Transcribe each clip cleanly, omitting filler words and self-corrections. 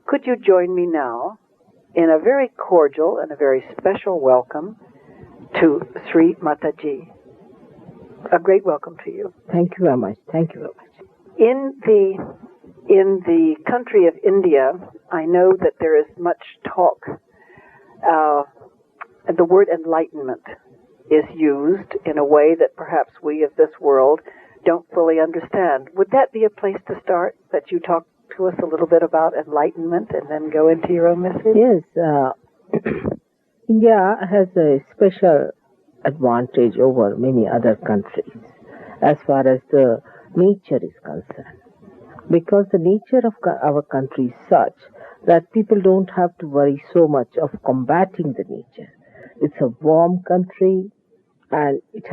Could you join me now in a very cordial and a very special welcome to Sri Mataji? A great welcome to you. Thank you very much. Thank you very much. In the country of India, I know that there is much talk. The word enlightenment is used in a way that perhaps we of this world don't fully understand. Would that be a place to start, that you talk to us a little bit about enlightenment and then go into your own message? Yes. India has a special advantage over many other countries as far as the nature is concerned. Because the nature of our country is such that people don't have to worry so much of combating the nature. It's a warm country, and it's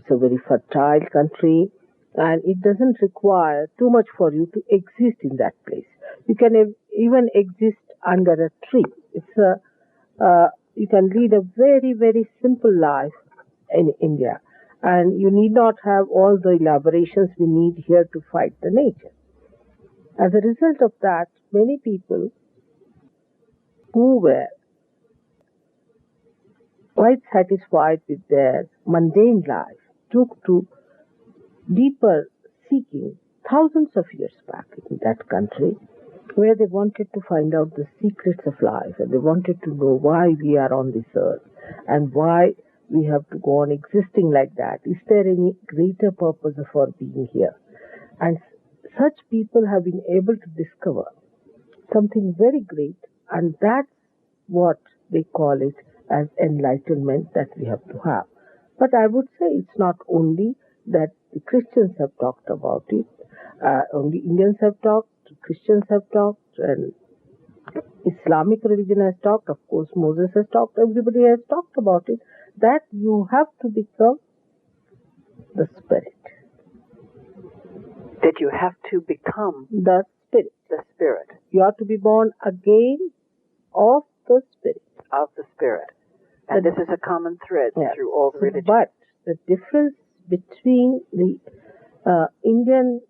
a very fertile country, and it doesn't require too much for you to exist in that place. You can even exist under a tree. You can lead a very, very simple life in India, and you need not have all the elaborations we need here to fight the nature. As a result of that, many people who were quite satisfied with their mundane life took to deeper seeking thousands of years back in that country, where they wanted to find out the secrets of life, and they wanted to know why we are on this earth and why we have to go on existing like that. Is there any greater purpose of our being here? And such people have been able to discover something very great, and that's what they call it as enlightenment that we have to have. But I would say it's not only that the Christians have talked about it, only Indians have talked, Christians have talked, and Islamic religion has talked, of course Moses has talked, everybody has talked about it, that you have to become the spirit. That you have to become the spirit. The spirit. You are to be born again of the spirit. Of the spirit. And this is a common thread through all the religions. But the difference between the Indian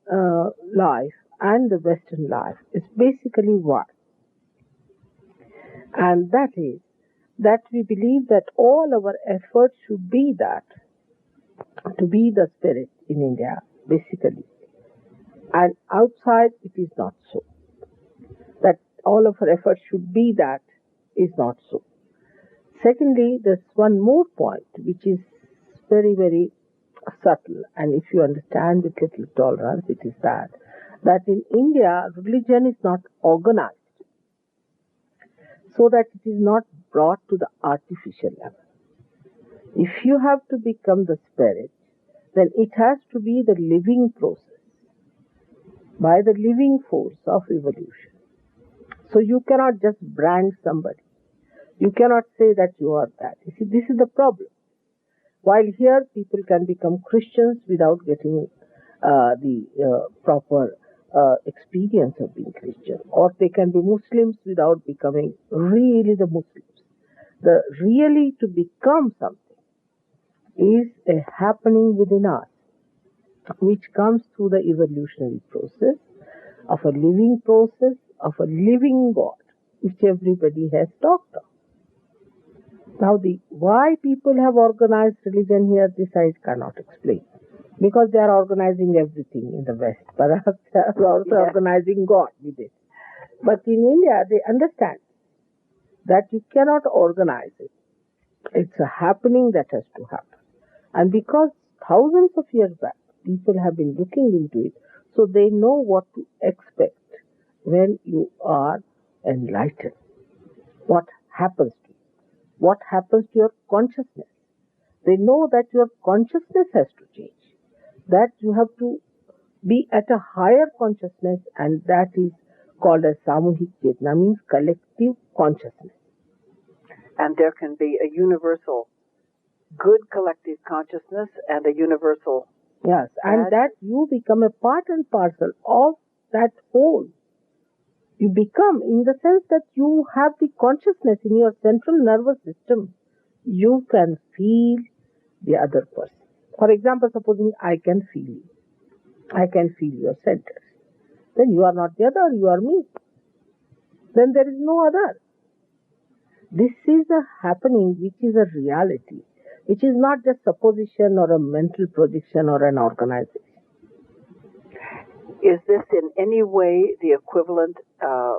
life and the Western life is basically one. And that is that we believe that all our efforts should be that, to be the spirit in India, basically. And outside it is not so. That all of our efforts should be that is not so. Secondly, there's one more point which is very, very subtle, and if you understand with little tolerance, it is that in India, religion is not organized so that it is not brought to the artificial level. If you have to become the spirit, then it has to be the living process by the living force of evolution. So you cannot just brand somebody. You cannot say that you are that. You see, this is the problem. While here people can become Christians without getting the proper experience of being Christian, or they can be Muslims without becoming really the Muslims. The really to become something is a happening within us, which comes through the evolutionary process of a living process of a living God, which everybody has talked of. Now, why people have organized religion here, this I cannot explain. Because they are organizing everything in the West. Perhaps they are also organizing God with it. But in India, they understand that you cannot organize it. It's a happening that has to happen. And because thousands of years back, people have been looking into it, so they know what to expect when you are enlightened. What happens to you? What happens to your consciousness? They know that your consciousness has to change. That you have to be at a higher consciousness, and that is called as Samuhik Chetna, means collective consciousness. And there can be a universal good collective consciousness and a universal. Yes, and that you become a part and parcel of that whole. You become, in the sense that you have the consciousness in your central nervous system. You can feel the other person. For example, supposing I can feel you. I can feel your centers. Then you are not the other, you are me. then there is no other. This is a happening which is a reality, which is not just supposition or a mental projection or an organization. Is this in any way the equivalent,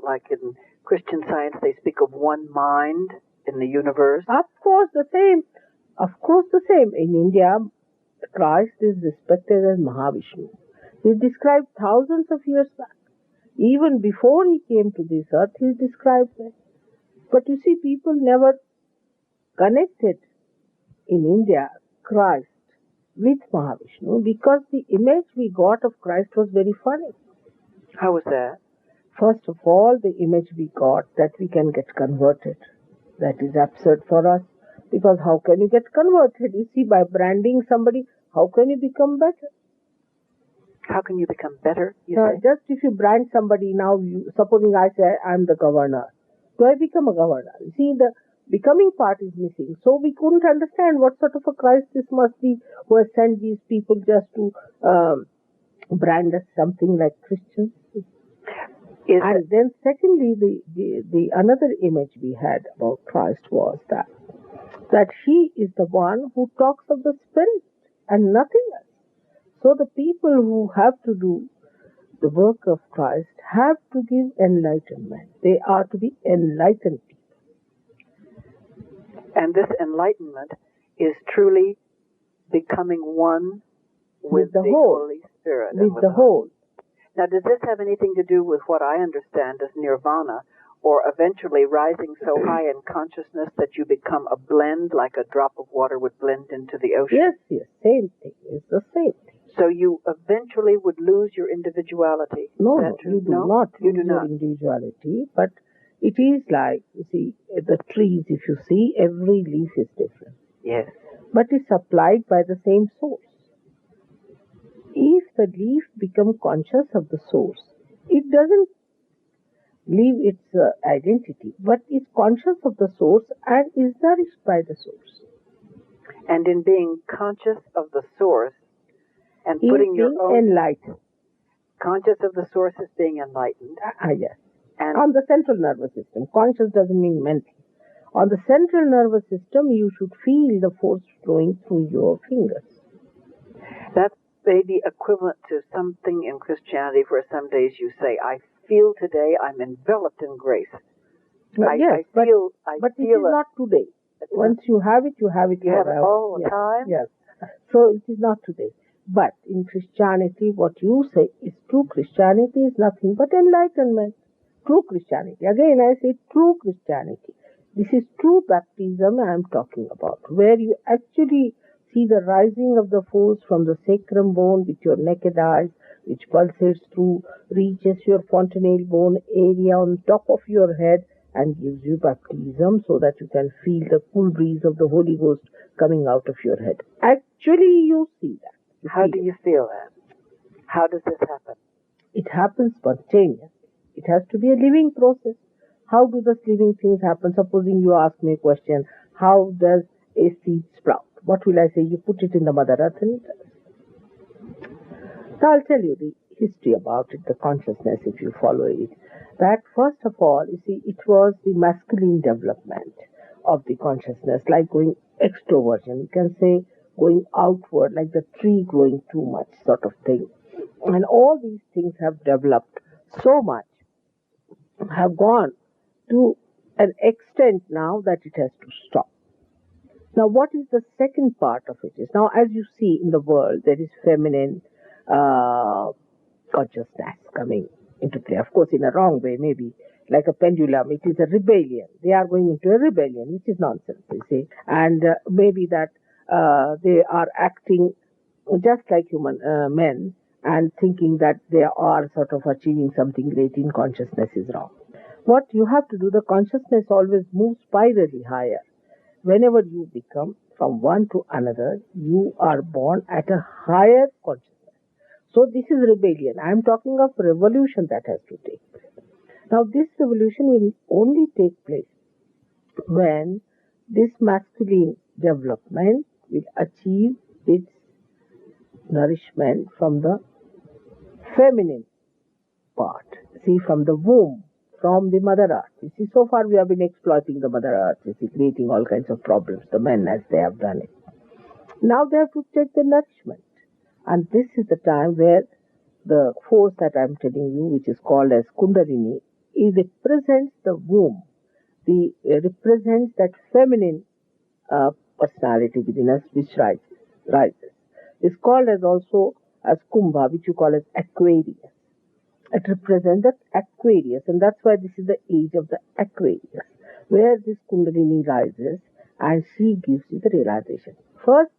like in Christian Science, they speak of one mind in the universe? Of course, the same. Of course, the same. In India, Christ is respected as Mahavishnu. He is described thousands of years back. Even before he came to this earth, he is described there. But you see, people never connected in India Christ with Mahavishnu because the image we got of Christ was very funny. How was that? First of all, the image we got that we can get converted. That is absurd for us because how can you get converted? You see, by branding somebody, how can you become better? How can you become better, you say? Just if you brand somebody now, supposing I say I'm the governor, do I become a governor? You see, the becoming part is missing. So we couldn't understand what sort of a Christ this must be who has sent these people just to brand us something like Christians. And then secondly, the another image we had about Christ was that he is the one who talks of the Spirit and nothing else. So the people who have to do the work of Christ have to give enlightenment. They are to be enlightened people. And this enlightenment is truly becoming one with the whole, Holy Spirit. With the whole. Now, does this have anything to do with what I understand as nirvana, or eventually rising so high in consciousness that you become a blend, like a drop of water would blend into the ocean? Yes, same thing. It's the same thing. So you eventually would lose your individuality? No, you do not lose your individuality, but it is like, you see, the trees, if you see, every leaf is different. Yes. But it's supplied by the same source. If the leaf becomes conscious of the source, it doesn't leave its identity, but is conscious of the source and is nourished by the source. And in being conscious of the source and is putting your own... enlightened. Conscious of the source is being enlightened. Yes. And on the central nervous system. Conscious doesn't mean mental. On the central nervous system, you should feel the force flowing through your fingers. That's maybe equivalent to something in Christianity where some days you say, I feel today I'm enveloped in grace. Yes, but it is not today. Once you have it, you have it. You have it all the time? Yes. So it is not today. But in Christianity, what you say is true Christianity is nothing but enlightenment. True Christianity. Again, I say true Christianity. This is true baptism I am talking about, where you actually see the rising of the force from the sacrum bone with your naked eyes, which pulsates through, reaches your fontanelle bone area on top of your head and gives you baptism so that you can feel the cool breeze of the Holy Ghost coming out of your head. Actually, you see that. How do you feel that? How does this happen? It happens spontaneously. It has to be a living process. How do those living things happen? Supposing you ask me a question, how does a seed sprout? What will I say? You put it in the Mother Earth and it does. So I'll tell you the history about it, the consciousness, if you follow it. That first of all, you see, it was the masculine development of the consciousness, like going extroversion. You can say going outward, like the tree growing too much sort of thing. And all these things have developed so much, have gone to an extent now that it has to stop. Now, what is the second part of it is, now as you see in the world, there is feminine consciousness coming into play. Of course, in a wrong way, maybe like a pendulum. It is a rebellion. They are going into a rebellion, which is nonsense, you see. And maybe that they are acting just like human men and thinking that they are sort of achieving something great in consciousness is wrong. What you have to do, the consciousness always moves spirally higher. Whenever you become from one to another, you are born at a higher consciousness. So this is rebellion. I am talking of revolution that has to take place. Now this revolution will only take place when this masculine development will achieve its nourishment from the feminine part. See, from the womb, from the Mother Earth. You see, so far we have been exploiting the Mother Earth, you see, creating all kinds of problems, the men as they have done it. Now they have to take the nourishment. And this is the time where the force that I am telling you, which is called as Kundalini, it represents the womb. It represents that feminine personality within us which rises. It's called as also as Kumbha, which you call as Aquarius. It represents the Aquarius, and that's why this is the age of the Aquarius, where this Kundalini rises and she gives you the realization. First,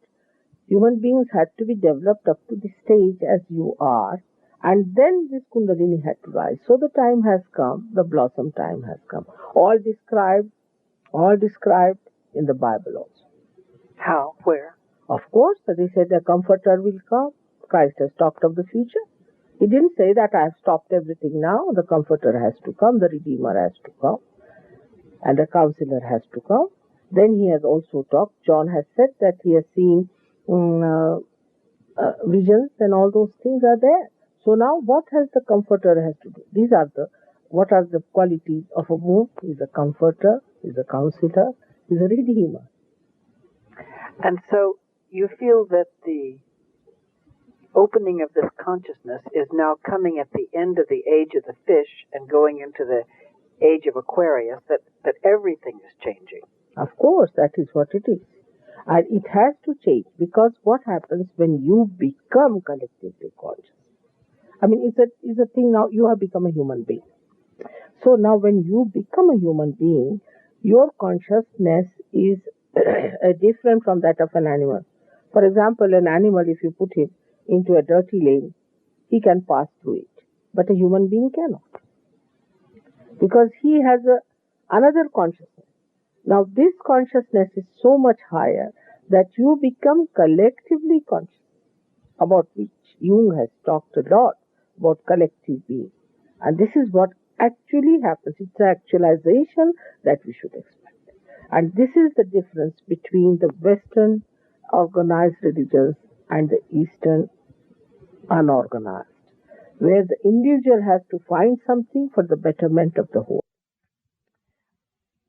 human beings had to be developed up to the stage as you are, and then this Kundalini had to rise. So the time has come, the blossom time has come. All described in the Bible also. How? Where? Of course, they said the Comforter will come. Christ has talked of the future. He didn't say that I have stopped everything now. The Comforter has to come, the Redeemer has to come, and the Counselor has to come. Then he has also talked, John has said that he has seen visions and all those things are there. So now what has the Comforter has to do? What are the qualities of a womb? He is a Comforter, he is a Counselor, he is a Redeemer. And so you feel that the opening of this consciousness is now coming at the end of the age of the fish and going into the age of Aquarius, that everything is changing. Of course, that is what it is. And it has to change, because what happens when you become collectively conscious? I mean, it's a thing now, you have become a human being. So now when you become a human being, your consciousness is different from that of an animal. For example, an animal, if you put him into a dirty lane, he can pass through it. But a human being cannot. Because he has another consciousness. Now this consciousness is so much higher that you become collectively conscious, about which Jung has talked a lot, about collective being. And this is what actually happens. It's the actualization that we should expect. And this is the difference between the Western organized religions and the Eastern unorganized, where the individual has to find something for the betterment of the whole.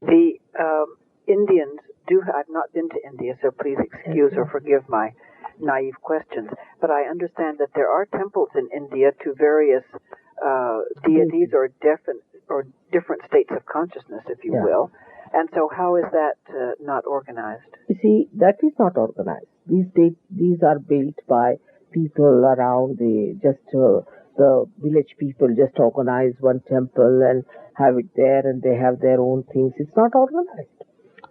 The Indians I've not been to India, so please excuse or forgive my naive questions, but I understand that there are temples in India to various deities or different states of consciousness, if you will. And so how is that not organized? You see, that is not organized. These are built by people around the village people just organize one temple and have it there, and they have their own things. It's not organized.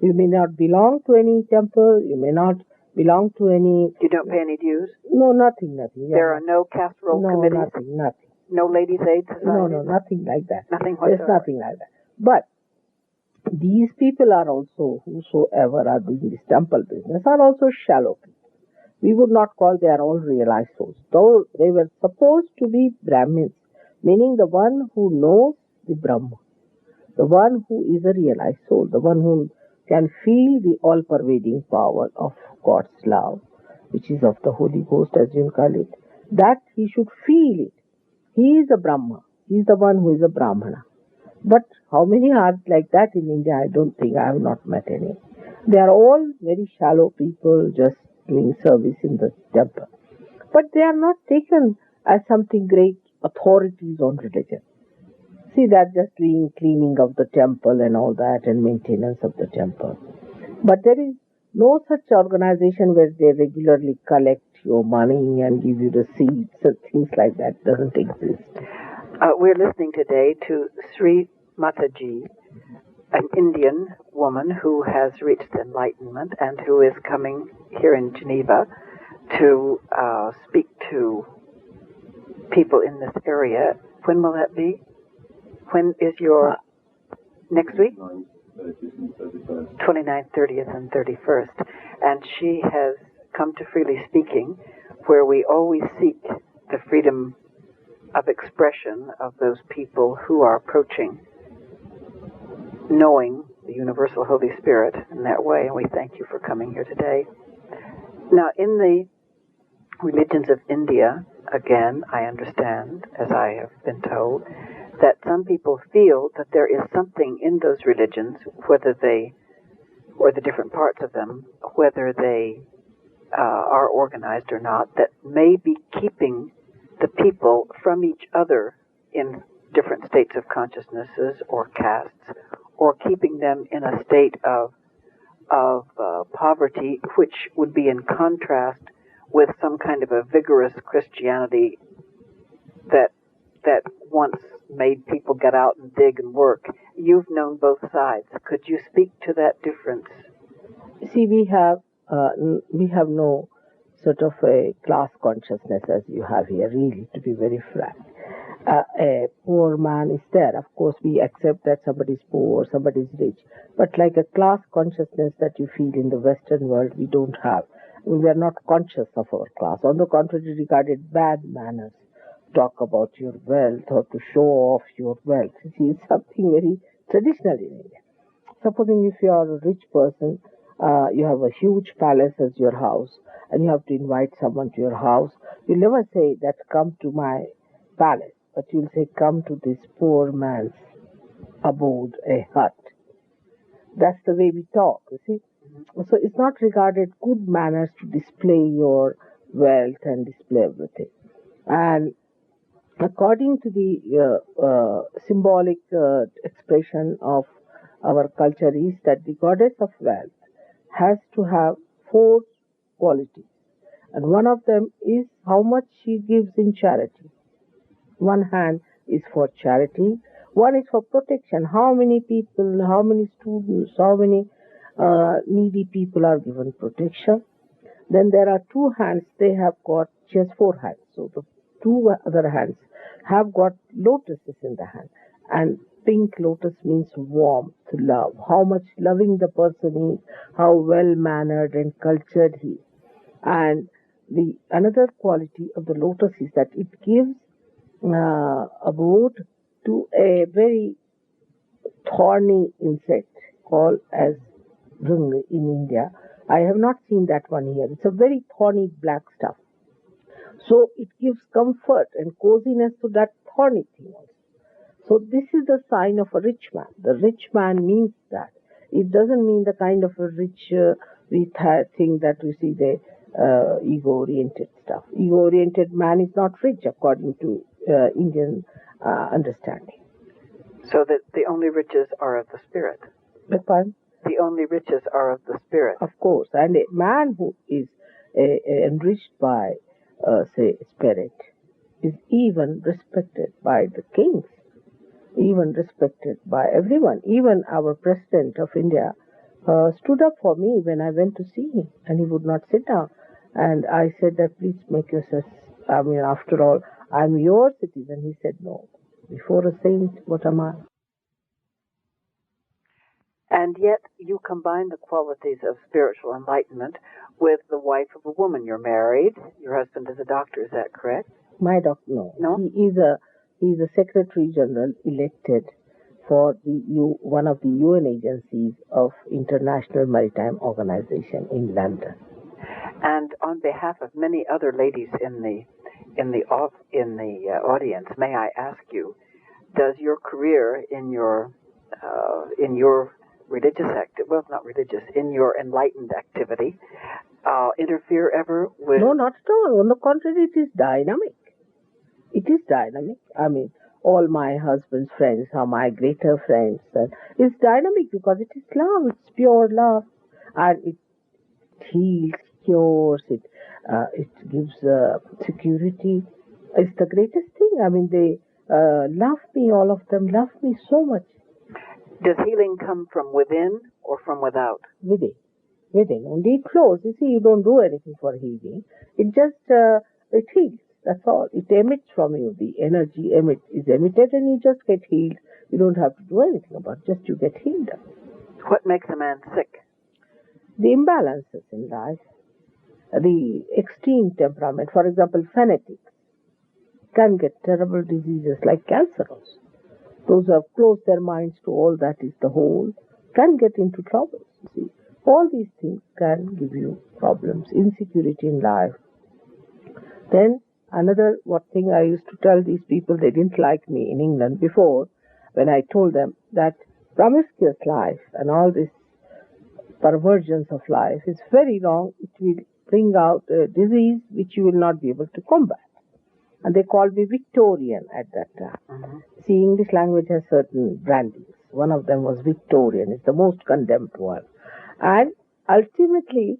You may not belong to any temple. You may not belong to any... You don't pay any dues? No, nothing. Yeah. There are no casserole committees? Nothing. No ladies' aid society? No, nothing like that. Nothing whatsoever? There's nothing like that. But these people are also, whosoever are doing this temple business, are also shallow people. We would not call they are all realized souls. Though they were supposed to be Brahmins, meaning the one who knows the Brahma, the one who is a realized soul, the one who can feel the all-pervading power of God's love, which is of the Holy Ghost, as you call it, that he should feel it. He is a Brahma. He is the one who is a Brahmana. But how many are like that in India? I don't think. I have not met any. They are all very shallow people just doing service in the temple. But they are not taken as something great authorities on religion. See, that just doing cleaning of the temple and all that and maintenance of the temple. But there is no such organization where they regularly collect your money and give you the seeds and things like that. Doesn't exist. We're listening today to Sri Mataji, an Indian woman who has reached enlightenment and who is coming here in Geneva to speak to people in this area. When will that be? When is your next week? 29th, 30th, and 31st. And she has come to Freely Speaking, where we always seek the freedom of expression of those people who are approaching knowing the universal Holy Spirit in that way. And we thank you for coming here today. Now, in the religions of India, again, I understand, as I have been told, that some people feel that there is something in those religions, whether they, or the different parts of them, whether they are organized or not, that may be keeping the people from each other in different states of consciousnesses or castes, or keeping them in a state of poverty, which would be in contrast with some kind of a vigorous Christianity that once made people get out and dig and work. You've known both sides. Could you speak to that difference? See, we have no sort of a class consciousness as you have here, really, to be very frank. A poor man is there. Of course, we accept that somebody is poor, somebody is rich. But like a class consciousness that you feel in the Western world, we don't have. We are not conscious of our class. On the contrary, regarded bad manners. Talk about your wealth or to show off your wealth. You see, it's something very traditional in India. Supposing if you are a rich person, you have a huge palace as your house, and you have to invite someone to your house, you'll never say that come to my palace, but you'll say come to this poor man's abode, a hut. That's the way we talk, you see. So it's not regarded good manners to display your wealth and display everything. And according to the symbolic expression of our culture is that the goddess of wealth has to have 4 qualities. And one of them is how much she gives in charity. One hand is for charity. One is for protection. How many people, how many students, how many needy people are given protection. Then there are 2 hands. They have got, she has 4 hands. So the 2 other hands have got lotuses in the hand. And pink lotus means warmth, love. How much loving the person is, how well-mannered and cultured he is. And the another quality of the lotus is that it gives abode to a very thorny insect called as bhrung in India. I have not seen that one here. It's a very thorny black stuff. So it gives comfort and coziness to that thorny thing also. So this is the sign of a rich man. The rich man means that. It doesn't mean the kind of a rich thing that we see the ego-oriented stuff. Ego-oriented man is not rich according to Indian understanding. So that the only riches are of the spirit. The only riches are of the spirit. Of course. And a man who is enriched by, say, spirit is even respected by the kings, even respected by everyone. Even our president of India stood up for me when I went to see him, and he would not sit down. And I said that, please make yourself, I mean, after all, I'm your citizen. He said, no. Before a saint, what am I? And yet you combine the qualities of spiritual enlightenment with the wife of a woman. You're married. Your husband is a doctor. Is that correct? My doctor, no. No? He is a Secretary General elected for one of the UN agencies of International Maritime Organization in London. And on behalf of many other ladies in the audience, may I ask you, does your career in your religious in your enlightened activity, interfere ever with... No, not at all. On the contrary, it is dynamic. It is dynamic. I mean, all my husband's friends are my greater friends. And it's dynamic because it is love. It's pure love. And it heals, cures, it gives security. It's the greatest thing. I mean, they love me, all of them love me so much. Does healing come from within or from without? Within. Only it flows. You see, you don't do anything for healing. It just, it heals. That's all. It emits from you. The energy is emitted and you just get healed. You don't have to do anything about it. Just you get healed. What makes a man sick? The imbalances in life. The extreme temperament. For example, fanatics can get terrible diseases like cancer also. Those who have closed their minds to all that is the whole can get into trouble. See, all these things can give you problems, insecurity in life. Then Another what thing I used to tell these people, they didn't like me in England before, when I told them that promiscuous life and all this perversions of life is very wrong. It will bring out a disease which you will not be able to combat. And they called me Victorian at that time. Mm-hmm. See, English language has certain brandings. One of them was Victorian. It's the most condemned one. And ultimately,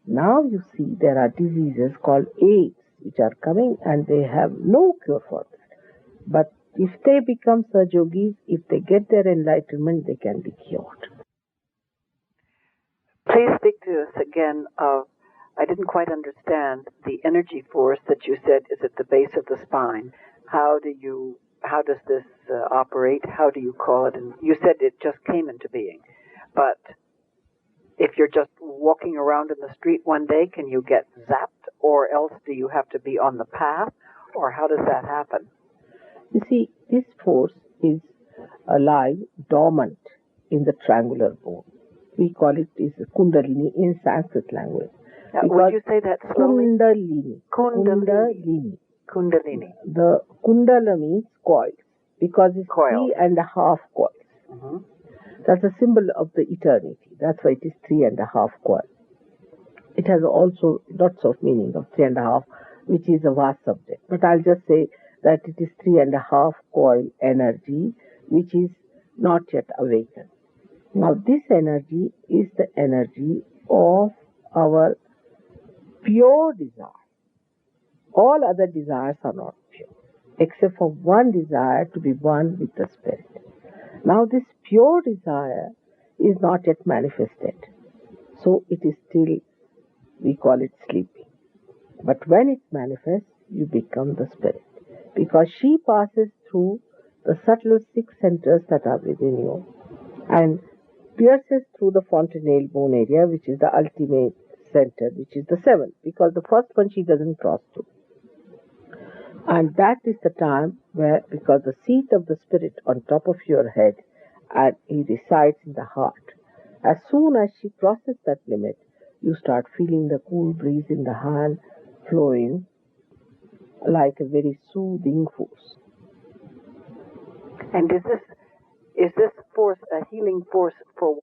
now you see there are diseases called AIDS which are coming and they have no cure for that. But if they become SahajaYogis, if they get their enlightenment, they can be cured. Please speak to us again of, I didn't quite understand the energy force that you said is at the base of the spine. How does this operate? How do you call it? And you said it just came into being. But if you're just walking around in the street one day, can you get zapped? Or else do you have to be on the path? Or how does that happen? You see, this force is alive, dormant in the triangular bone. We call it is Kundalini in Sanskrit language. Would you say that slowly? Kundalini. Kundalini. Kundalini. The Kundala means coils because it's Coil. 3.5 coils. Mm-hmm. That's a symbol of the eternity. That's why it is 3.5 coils. It has also lots of meaning of 3.5, which is a vast subject. But I'll just say that it is 3.5 coil energy, which is not yet awakened. Now, this energy is the energy of our pure desire. All other desires are not pure, except for one desire to be one with the Spirit. Now, this pure desire is not yet manifested. So, it is still, we call it sleeping. But when it manifests, you become the Spirit. Because she passes through the subtle 6 centers that are within you and pierces through the fontanelle bone area, which is the ultimate center, which is the 7th, because the first one she doesn't cross through. And that is the time where, because the seat of the Spirit on top of your head, and he resides in the heart. As soon as she crosses that limit, you start feeling the cool breeze in the hand flowing like a very soothing force. And is this force a healing force for?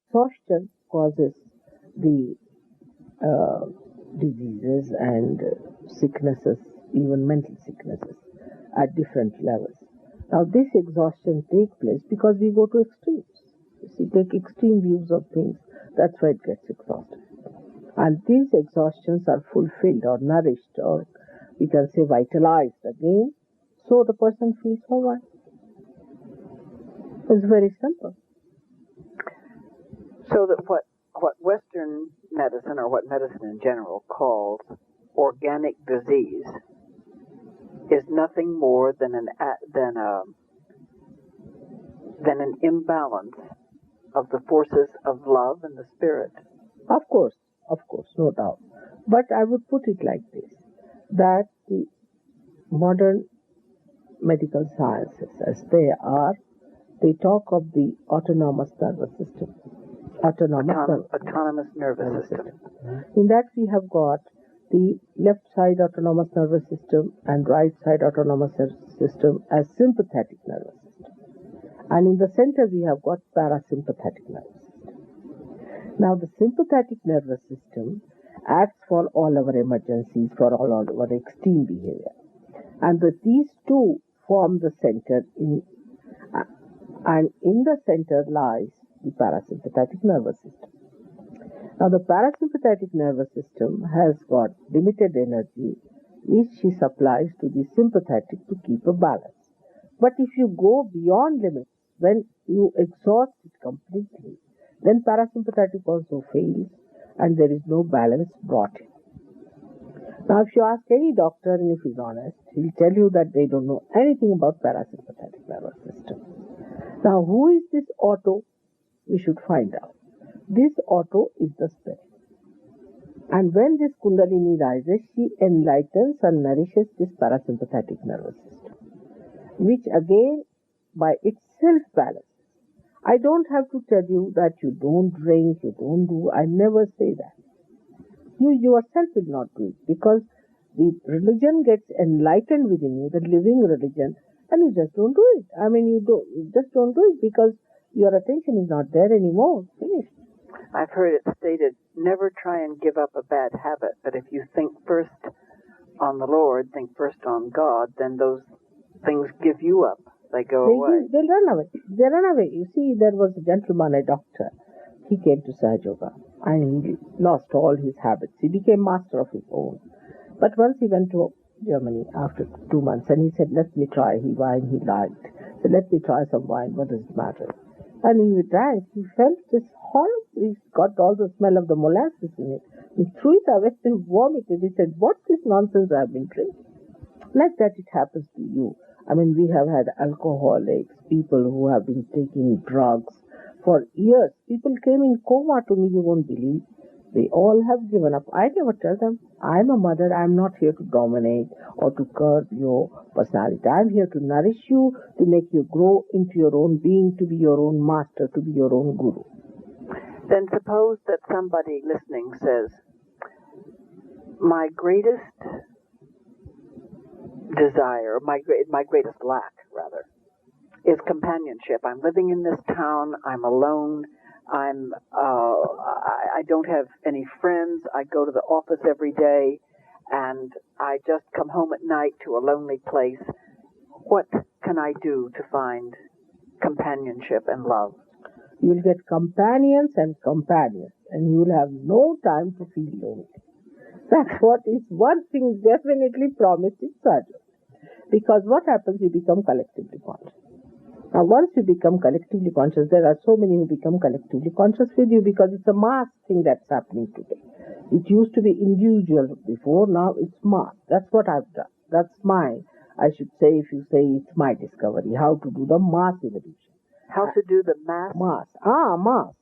Exhaustion causes the diseases and sicknesses, even mental sicknesses, at different levels. Now, this exhaustion takes place because we go to extremes. You see, take extreme views of things, that's why it gets exhausted. And these exhaustions are fulfilled or nourished or we can say vitalized again, so the person feels all right. It's very simple. So that what Western medicine, or what medicine in general calls organic disease, is nothing more than an imbalance of the forces of love and the spirit. Of course, no doubt. But I would put it like this, that the modern medical sciences, as they are, they talk of the autonomous nervous system. Autonomous nervous system. In that we have got the left side autonomous nervous system and right side autonomous nervous system as sympathetic nervous system. And in the center we have got parasympathetic nervous system. Now the sympathetic nervous system acts for all our emergencies, for all our extreme behavior. And these two form the center, and in the center lies the parasympathetic nervous system. Now the parasympathetic nervous system has got limited energy which she supplies to the sympathetic to keep a balance. But if you go beyond limits, when you exhaust it completely, then parasympathetic also fails and there is no balance brought in. Now if you ask any doctor, and if he's honest, he'll tell you that they don't know anything about parasympathetic nervous system. Now who is this auto? We should find out. This auto is the Spirit. And when this Kundalini rises, she enlightens and nourishes this parasympathetic nervous system, which again by itself balances. I don't have to tell you that you don't drink, you don't do, I never say that. You yourself will not do it because the religion gets enlightened within you, the living religion, and you just don't do it. I mean, you just don't do it because your attention is not there anymore. Finished. I've heard it stated, never try and give up a bad habit, but if you think first on the Lord, think first on God, then those things give you up. They go away. They'll run away. They run away. You see, there was a gentleman, a doctor. He came to SahajaYoga and he lost all his habits. He became master of his own. But once he went to Germany after 2 months and he said, let me try wine he liked. He said, let me try some wine. What does it matter? And he drank. He felt this horrible. He got all the smell of the molasses in it. He threw it away and vomited. He said, what's this nonsense I've been drinking? Like that it happens to you. I mean, we have had alcoholics, people who have been taking drugs for years. People came in coma to me, you won't believe. They all have given up. I never tell them, I'm a mother, I'm not here to dominate or to curb your personality. I'm here to nourish you, to make you grow into your own being, to be your own master, to be your own guru. Then suppose that somebody listening says, my greatest desire, my greatest lack, rather, is companionship. I'm living in this town, I'm alone, I don't have any friends. I go to the office every day, and I just come home at night to a lonely place. What can I do to find companionship and love? You'll get companions, and you'll have no time to feel lonely. That's what is one thing definitely promised in SahajaYoga. Because what happens, you become collectively conscious. Now, once you become collectively conscious, there are so many who become collectively conscious with you because it's a mass thing that's happening today. It used to be individual before, now it's mass. That's what I've done. That's I should say, if you say it's my discovery, how to do the mass evolution. How to do the mass? Mass. Mass.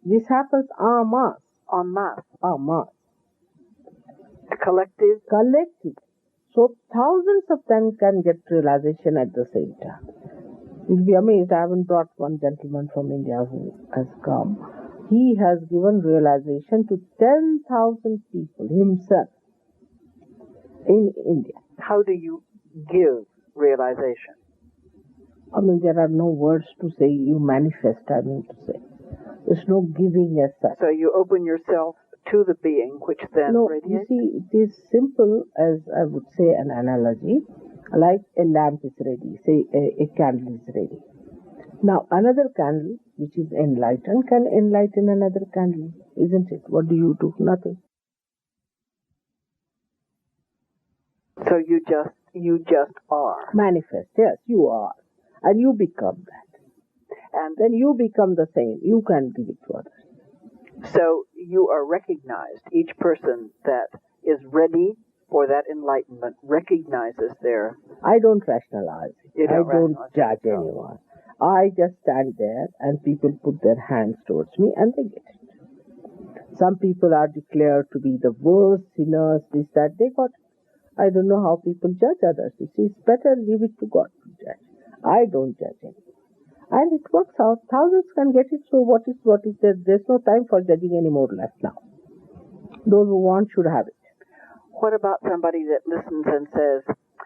This happens mass. En masse. Mass. Collective? Collective. So thousands of them can get realization at the same time. You'll be amazed. I haven't brought one gentleman from India who has come. He has given realization to 10,000 people himself in India. How do you give realization? I mean, there are no words to say. You manifest, I mean to say. There's no giving as such. So you open yourself to the being, which then radiates? You see, it is simple as I would say an analogy. Like a lamp is ready, say a candle is ready. Now another candle which is enlightened can enlighten another candle, isn't it? What do you do? Nothing. So you just are. Manifest, yes, you are. And you become that. And then you become the same. You can give it to others. So you are recognized. Each person that is ready for that enlightenment recognizes their... I don't rationalize it. I don't judge anyone. I just stand there and people put their hands towards me and they get it. Some people are declared to be the worst sinners, this, that, they got it. I don't know how people judge others. You see, it's better leave it to God to judge. I don't judge anyone. And it works out. Thousands can get it, so what is there? There's no time for judging anymore left now. Those who want should have it. What about somebody that listens and says,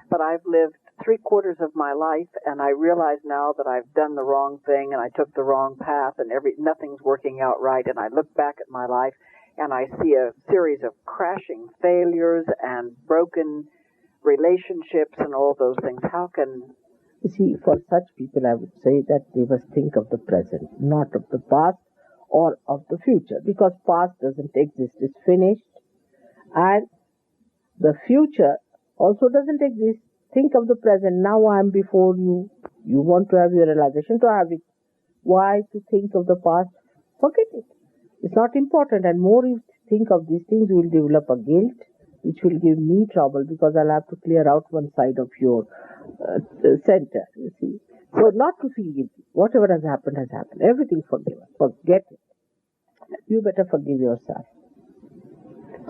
but I've lived 3/4 of my life and I realize now that I've done the wrong thing and I took the wrong path and nothing's working out right, and I look back at my life and I see a series of crashing failures and broken relationships and all those things. How can... You see, for such people I would say that they must think of the present, not of the past or of the future, because past doesn't exist, it's finished, and the future also doesn't exist. Think of the present. Now I am before you. You want to have your realization to have it. Why to think of the past? Forget it. It's not important. And more you think of these things, you will develop a guilt, which will give me trouble because I'll have to clear out one side of your center, you see. So not to feel guilty. Whatever has happened has happened. Everything forgiven. Forget it. You better forgive yourself.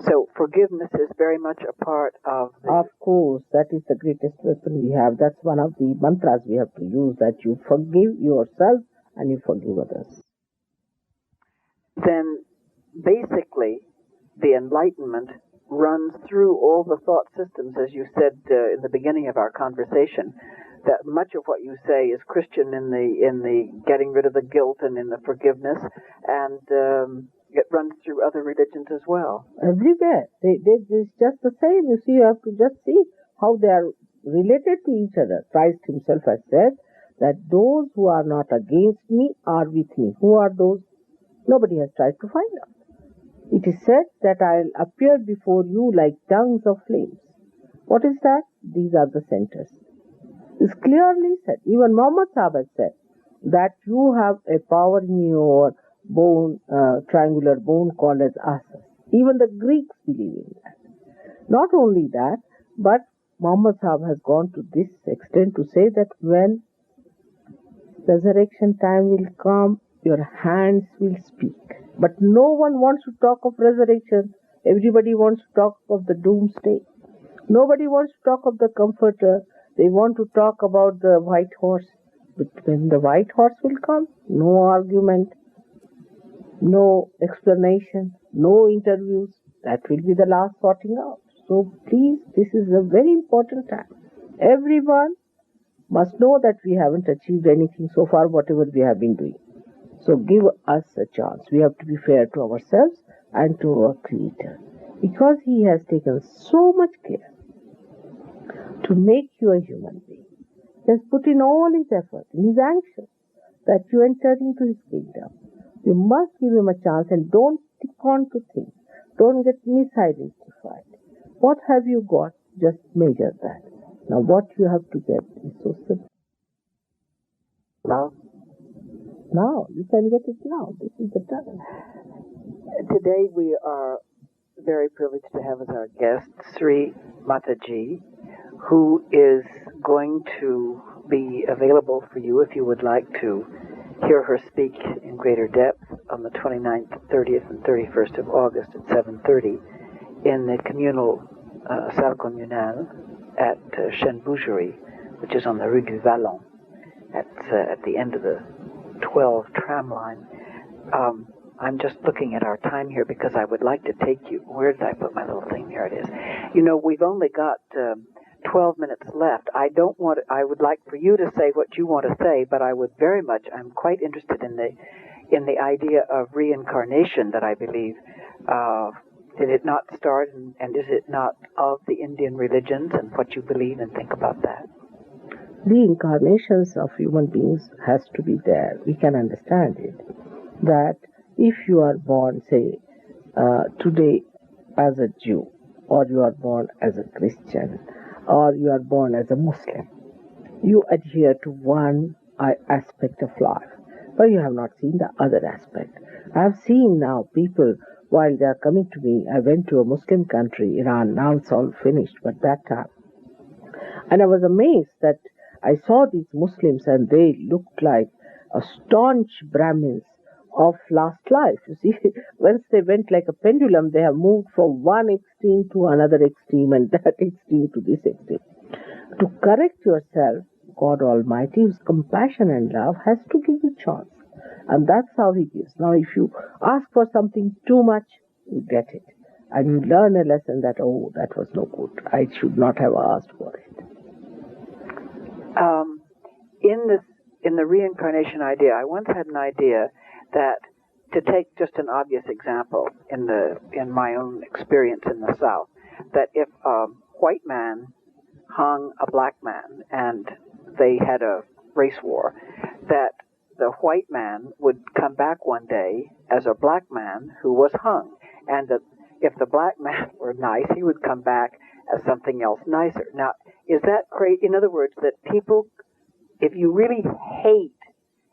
So forgiveness is very much a part of the... Of course, that is the greatest weapon we have. That's one of the mantras we have to use, that you forgive yourself and you forgive others. Then basically the Enlightenment runs through all the thought systems, as you said in the beginning of our conversation, that much of what you say is Christian in the getting rid of the guilt and in the forgiveness, and it runs through other religions as well. Everywhere. It's just the same. You see, you have to just see how they are related to each other. Christ himself has said that those who are not against me are with me. Who are those? Nobody has tried to find out. It is said that I'll appear before you like tongues of flames. What is that? These are the centers. It's clearly said. Even Muhammad Sahib has said that you have a power in your bone, triangular bone called as asas. Even the Greeks believe in that. Not only that, but Muhammad Sahib has gone to this extent to say that when resurrection time will come, your hands will speak. But no one wants to talk of resurrection. Everybody wants to talk of the doomsday. Nobody wants to talk of the comforter. They want to talk about the white horse. But when the white horse will come, no argument, no explanation, no interviews. That will be the last sorting out. So please, this is a very important time. Everyone must know that we haven't achieved anything so far, whatever we have been doing. So give us a chance. We have to be fair to ourselves and to our Creator, because He has taken so much care to make you a human being. He has put in all His effort, in His action, that you enter into His kingdom. You must give Him a chance and don't stick on to things. Don't get misidentified. What have you got? Just measure that. Now what you have to get is so simple. Love. Now, you can get it now. This is the time. Today we are very privileged to have as our guest Sri Mataji, who is going to be available for you if you would like to hear her speak in greater depth on the 29th, 30th, and 31st of August at 7:30 in the communal salle communale at Chêne-Bougerie, which is on the Rue du Vallon at the end of the 12 tram line. I'm just looking at our time here because I would like to take you. Where did I put my little thing? There it is. You know, we've only got 12 minutes left. I would like for you to say what you want to say, but I'm quite interested in the idea of reincarnation that I believe. Did it not start and is it not of the Indian religions, and what you believe and think about that? Reincarnations of human beings has to be there. We can understand it. That if you are born, say, today as a Jew, or you are born as a Christian, or you are born as a Muslim, you adhere to one aspect of life, but you have not seen the other aspect. I have seen now people, while they are coming to me, I went to a Muslim country, Iran, now it's all finished, but that time. And I was amazed that I saw these Muslims and they looked like a staunch Brahmins of last life. You see, once they went like a pendulum, they have moved from one extreme to another extreme and that extreme to this extreme. To correct yourself, God Almighty, whose compassion and love, has to give you a chance. And that's how He gives. Now, if you ask for something too much, you get it. And you learn a lesson that, oh, that was no good. I should not have asked for it. In the reincarnation idea, I once had an idea that, to take just an obvious example in my own experience in the South, that if a white man hung a black man and they had a race war, that the white man would come back one day as a black man who was hung, and that if the black man were nice, he would come back as something else nicer. Now, is that crazy? In other words, that people, if you really hate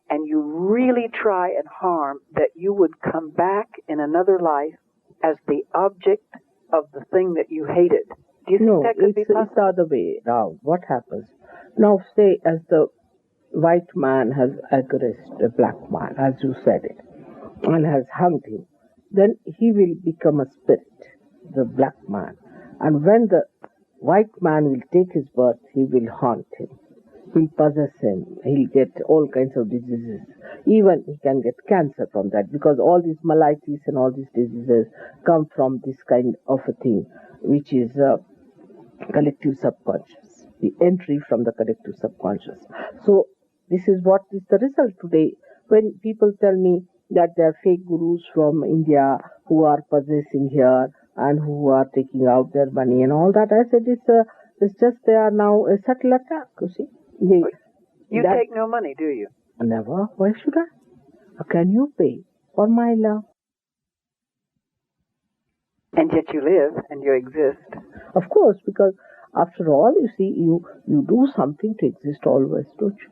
and you really try and harm, that you would come back in another life as the object of the thing that you hated. Do you think that could be possible? It's the other way around. What happens? Now, say, as the white man has aggressed a black man, as you said it, and has hung him, then he will become a spirit, the black man. And when the white man will take his birth, he will haunt him. will possess him. He'll get all kinds of diseases. Even he can get cancer from that, because all these malaitis and all these diseases come from this kind of a thing, which is collective subconscious, the entry from the collective subconscious. So this is what is the result today. When people tell me that there are fake gurus from India who are possessing here and who are taking out their money and all that, I said it's just they are now a subtle attack, you see. You take no money, do you? Never. Why should I? How can you pay for my love? And yet you live and you exist. Of course, because after all, you see, you do something to exist always, don't you?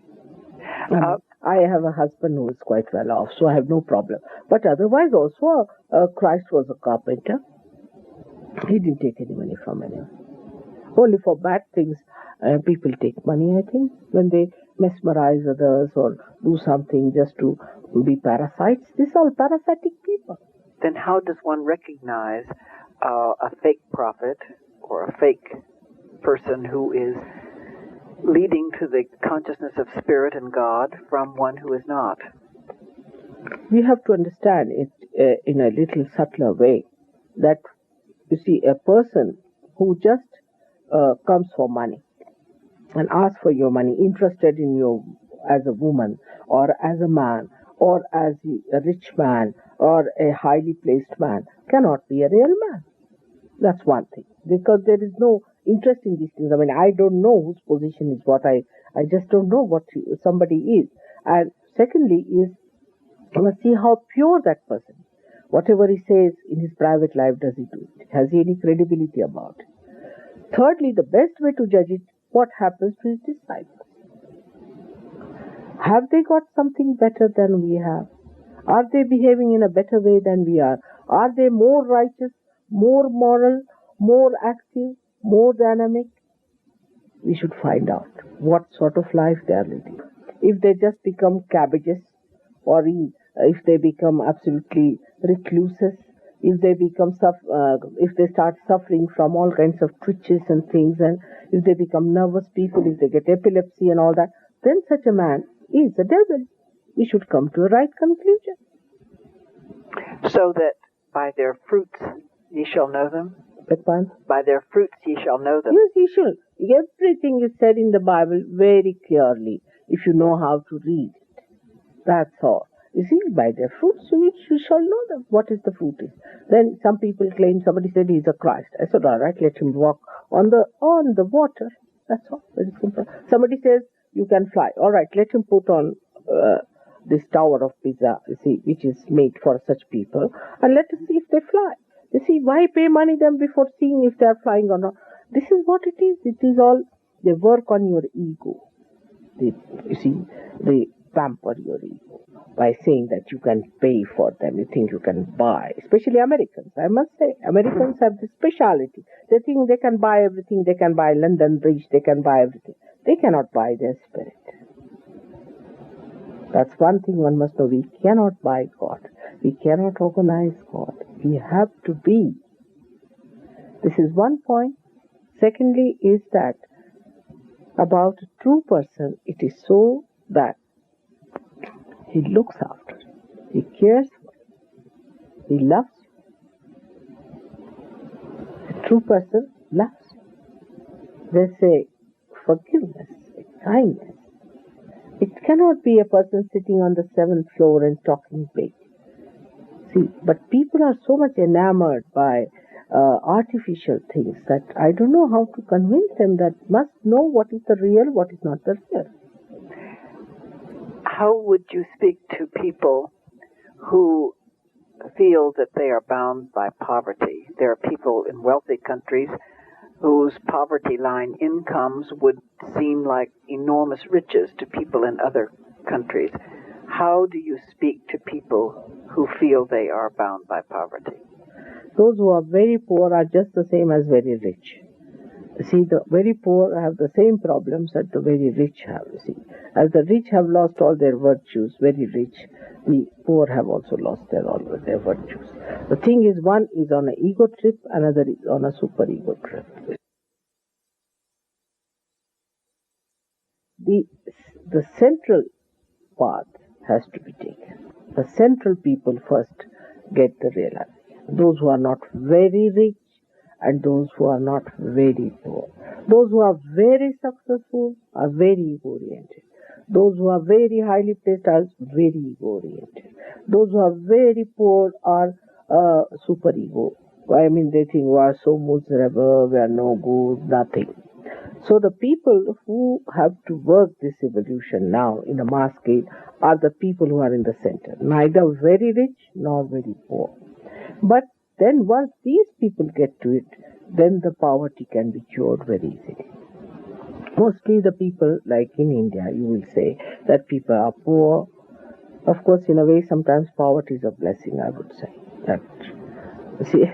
I have a husband who is quite well off, so I have no problem. But otherwise also, Christ was a carpenter. He didn't take any money from anyone. Only for bad things, people take money, I think, when they mesmerize others or do something just to be parasites. These are all parasitic people. Then how does one recognize a fake prophet or a fake person who is leading to the consciousness of spirit and God from one who is not? We have to understand it in a little subtler way, that you see, a person who just comes for money and asks for your money, interested in you as a woman or as a man or as a rich man or a highly placed man, cannot be a real man. That's one thing, because there is no interest in these things. I mean, I don't know whose position is what. I just don't know what somebody is. And secondly is, you must see how pure that person is. Whatever he says in his private life, does he do it? Has he any credibility about it? Thirdly, the best way to judge it, what happens to his disciples? Have they got something better than we have? Are they behaving in a better way than we are? Are they more righteous, more moral, more active, more dynamic? We should find out what sort of life they are leading. If they just become cabbages, or if they become absolutely recluses, if they become if they start suffering from all kinds of twitches and things, and if they become nervous people, if they get epilepsy and all that, then such a man is a devil. We should come to a right conclusion. So that by their fruits ye shall know them? By their fruits ye shall know them. Yes, ye shall. Everything is said in the Bible very clearly, if you know how to read it. That's all. You see, by their fruits you shall know them. What is the fruit is? Then some people claim, somebody said he's a Christ. I said, all right, let him walk on the water. That's all. Very simple. Somebody says you can fly. All right, let him put on this tower of Pisa, you see, which is made for such people, and let us see if they fly. You see, why pay money them before seeing if they are flying or not? This is what it is. It is all, they work on your ego. They pamper your ego by saying that you can pay for them. You think you can buy, especially Americans. I must say, Americans have this speciality. They think they can buy everything. They can buy London Bridge. They can buy everything. They cannot buy their spirit. That's one thing one must know. We cannot buy God. We cannot organize God. We have to be. This is one point. Secondly is that about a true person, it is so that he looks after you, he cares for you, he loves you. A true person loves you. They say forgiveness, kindness. It cannot be a person sitting on the 7th floor and talking big. See, but people are so much enamored by artificial things that I don't know how to convince them that must know what is the real, what is not the real. How would you speak to people who feel that they are bound by poverty? There are people in wealthy countries whose poverty line incomes would seem like enormous riches to people in other countries. How do you speak to people who feel they are bound by poverty? Those who are very poor are just the same as very rich. See, the very poor have the same problems that the very rich have. See, as the rich have lost all their virtues, very rich, the poor have also lost all their virtues. The thing is, one is on an ego trip, another is on a super ego trip. the central path has to be taken. The central people first get the realization. Those who are not very rich and those who are not very poor. Those who are very successful are very ego-oriented. Those who are very highly placed are very ego-oriented. Those who are very poor are super ego. I mean, they think we are so miserable, we are no good, nothing. So the people who have to work this evolution now in the mass scale are the people who are in the center, neither very rich nor very poor. But then once these people get to it, then the poverty can be cured very easily. Mostly the people, like in India, you will say that people are poor. Of course, in a way, sometimes poverty is a blessing, I would say. That, see,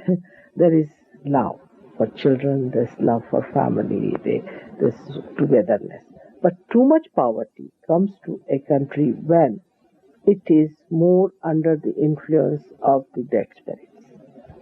there is love for children, there's love for family, there's togetherness. But too much poverty comes to a country when it is more under the influence of the dead spirits.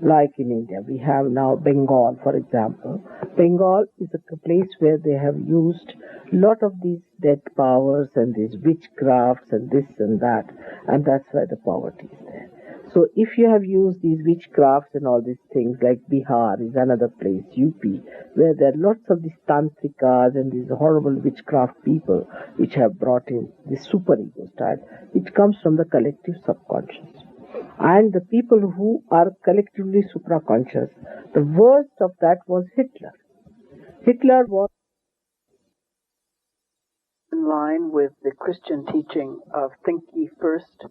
Like in India, we have now Bengal, for example. Bengal is a place where they have used a lot of these dead powers and these witchcrafts and this and that's why the poverty is there. So if you have used these witchcrafts and all these things, like Bihar is another place, UP, where there are lots of these tantrikas and these horrible witchcraft people which have brought in this super ego style, it comes from the collective subconscious. And the people who are collectively supraconscious, the worst of that was Hitler. Hitler was in line with the Christian teaching of think ye first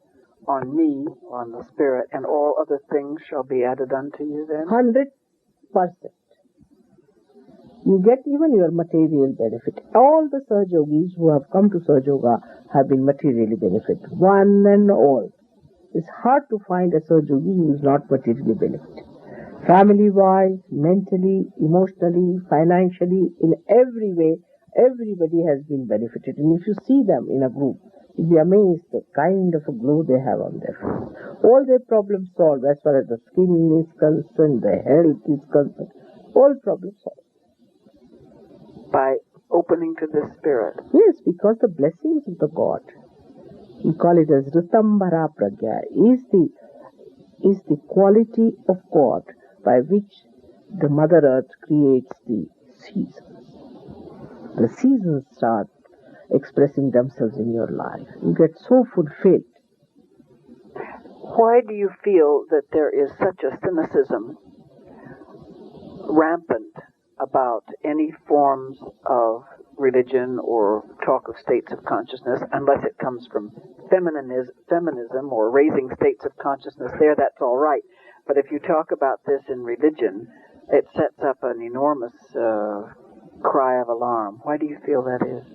on me, on the spirit, and all other things shall be added unto you then? 100%. You get even your material benefit. All the Sahajogis who have come to Sahaja have been materially benefited. One and all. It's hard to find a Sahajogi who is not materially benefited. Family-wise, mentally, emotionally, financially, in every way, everybody has been benefited. And if you see them in a group, you'll be amazed the kind of a glow they have on their face. All their problems solved as far as the skin is concerned, the health is concerned. All problems solved. By opening to the spirit. Yes, because the blessings of the God, we call it as Ritambhara Pragya, is the quality of God by which the Mother Earth creates the seasons. The seasons start expressing themselves in your life. You get so fulfilled. Why do you feel that there is such a cynicism rampant about any forms of religion or talk of states of consciousness, unless it comes from feminism or raising states of consciousness? There, that's all right. But if you talk about this in religion, it sets up an enormous cry of alarm. Why do you feel that is?